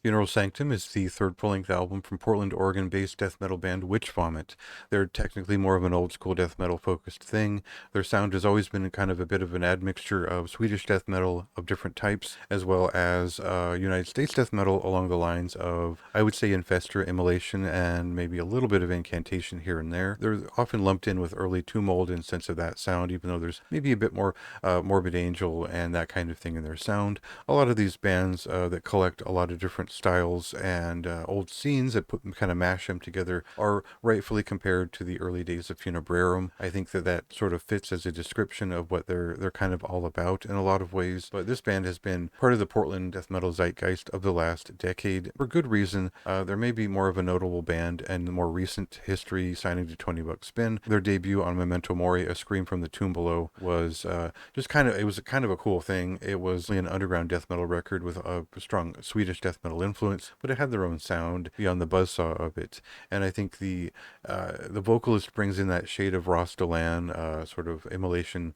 Funeral Sanctum is the third full-length album from Portland, Oregon-based death metal band Witch Vomit. They're technically more of an old-school death metal-focused thing. Their sound has always been kind of a bit of an admixture of Swedish death metal of different types, as well as United States death metal along the lines of, I would say, Infestor, Immolation, and maybe a little bit of Incantation here and there. They're often lumped in with early Tomb Mold in sense of that sound, even though there's maybe a bit more Morbid Angel and that kind of thing in their sound. A lot of these bands that collect a lot of different styles and old scenes that put kind of mash them together are rightfully compared to the early days of Funebrarum. I think that sort of fits as a description of what they're kind of all about in a lot of ways. But this band has been part of the Portland death metal zeitgeist of the last decade for good reason. There may be more of a notable band and the more recent history signing to 20 Buck Spin. Their debut on Memento Mori, A Scream from the Tomb Below, was just kind of, it was kind of a cool thing. It was an underground death metal record with a strong Swedish death metal influence, but it had their own sound beyond the buzzsaw of it. And I think the vocalist brings in that shade of Ross Delan sort of immolation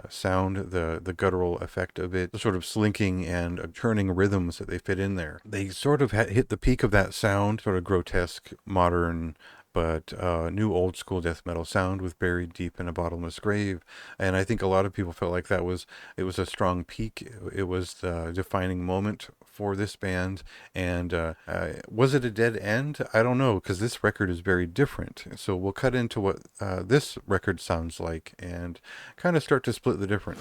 sound, the guttural effect of it, the sort of slinking and churning rhythms that they fit in there. They sort of hit the peak of that sound, sort of grotesque, modern, but new old school death metal sound with Buried Deep in a Bottomless Grave. And I think a lot of people felt like it was a strong peak. It was the defining moment for this band. And was it a dead end? I don't know, because this record is very different. So we'll cut into what this record sounds like and kind of start to split the difference.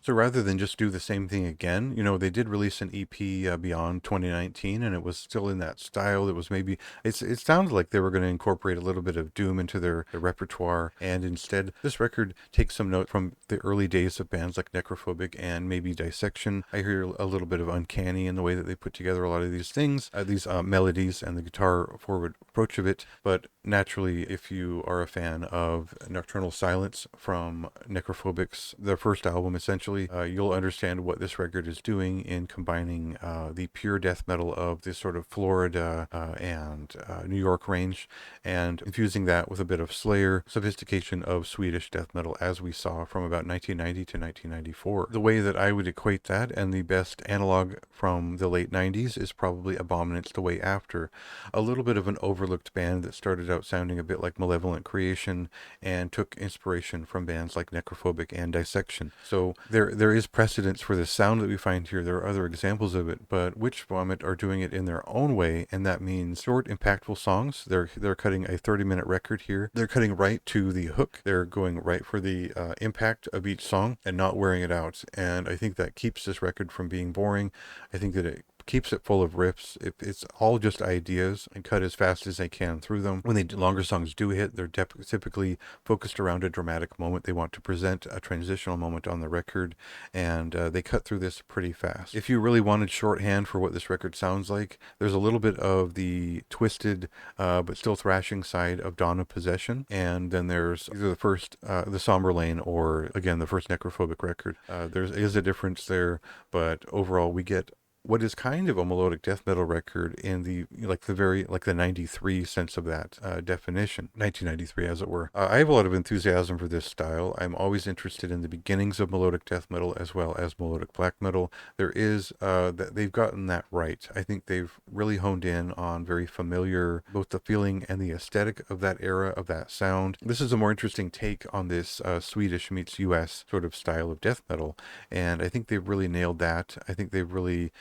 So rather than just do the same thing again, they did release an EP beyond 2019, and it was still in that style. It was maybe it sounded like they were going to incorporate a little bit of doom into their repertoire, and instead, this record takes some note from the early days of bands like Necrophobic and maybe Dissection. I hear a little bit of uncanny in the way that they put together a lot of these things, these melodies, and the guitar forward approach of it. But naturally, if you are a fan of Nocturnal Silence from Necrophobic's their first album, essentially, you'll understand what this record is doing in combining the pure death metal of this sort of Florida and New York range and infusing that with a bit of Slayer sophistication of Swedish death metal as we saw from about 1990 to 1994. The way that I would equate that and the best analog from the late 90s is probably Abominance the Way After, a little bit of an overlooked band that started out sounding a bit like Malevolent Creation and took inspiration from bands like Necrophobic and Dissection. So there is precedence for the sound that we find here. There are other examples of it, but Witch Vomit are doing it in their own way, and that means short, impactful songs. They're cutting a 30-minute record here. They're cutting right to the hook. They're going right for the impact of each song and not wearing it out. And I think that keeps this record from being boring. I think that it keeps it full of riffs. It's all just ideas and cut as fast as they can through them. When longer songs do hit, they're typically focused around a dramatic moment. They want to present a transitional moment on the record, and they cut through this pretty fast. If you really wanted shorthand for what this record sounds like, there's a little bit of the twisted but still thrashing side of Dawn of Possession, and then there's either the first, the Somber Lane, or again the first Necrophobic record. There is a difference there, but overall we get what is kind of a melodic death metal record in the 93 sense of that definition, 1993 as it were. I have a lot of enthusiasm for this style. I'm always interested in the beginnings of melodic death metal as well as melodic black metal. There is they've gotten that right. I think they've really honed in on very familiar both the feeling and the aesthetic of that era, of that sound. This is a more interesting take on this Swedish meets US sort of style of death metal, and I think they've really nailed that. I think they've really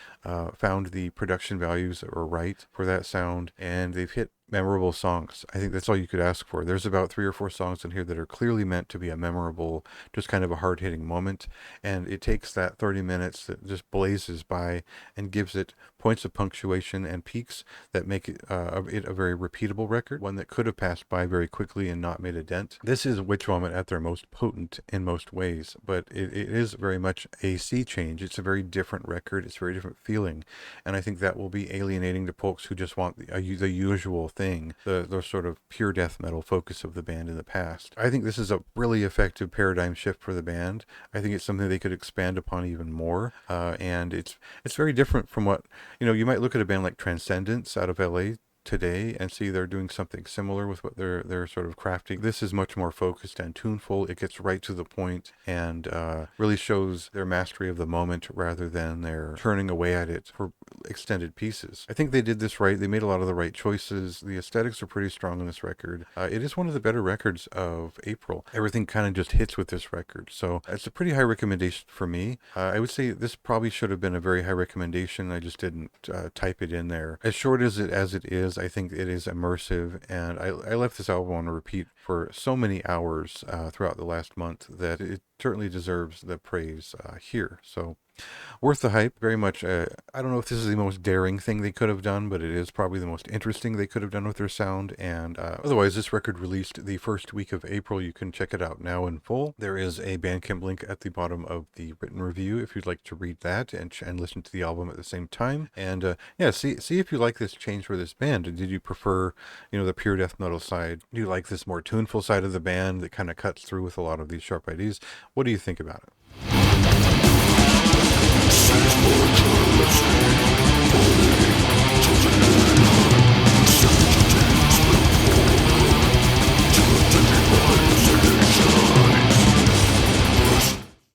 found the production values that were right for that sound, and they've hit memorable songs. I think that's all you could ask for. There's about 3 or 4 songs in here that are clearly meant to be a memorable, just kind of a hard-hitting moment, and it takes that 30 minutes that just blazes by and gives it points of punctuation and peaks that make it a very repeatable record, one that could have passed by very quickly and not made a dent. This is Witch Vomit at their most potent in most ways, but it is very much a sea change. It's a very different record. It's a very different feeling, and I think that will be alienating to folks who just want the usual thing, the sort of pure death metal focus of the band in the past. I think this is a really effective paradigm shift for the band. I think it's something they could expand upon even more, and it's very different from what You might look at a band like Transcendence out of LA today and see they're doing something similar with what they're sort of crafting. This is much more focused and tuneful. It gets right to the point and really shows their mastery of the moment rather than their turning away at it for extended pieces. I think they did this right. They made a lot of the right choices. The aesthetics are pretty strong on this record. It is one of the better records of April. Everything kind of just hits with this record. So it's a pretty high recommendation for me. I would say this probably should have been a very high recommendation. I just didn't type it in there. As short as it is, I think it is immersive, and I left this album on repeat for so many hours throughout the last month that it certainly deserves the praise here. So worth the hype, very much. I don't know if this is the most daring thing they could have done, but it is probably the most interesting they could have done with their sound. And otherwise, this record released the first week of April. You can check it out now in full. There is a Bandcamp link at the bottom of the written review if you'd like to read that and listen to the album at the same time. And yeah, see if you like this change for this band. Did you prefer, the pure death metal side? Do you like this more tuneful side of the band that kind of cuts through with a lot of these sharp ideas? What do you think about it?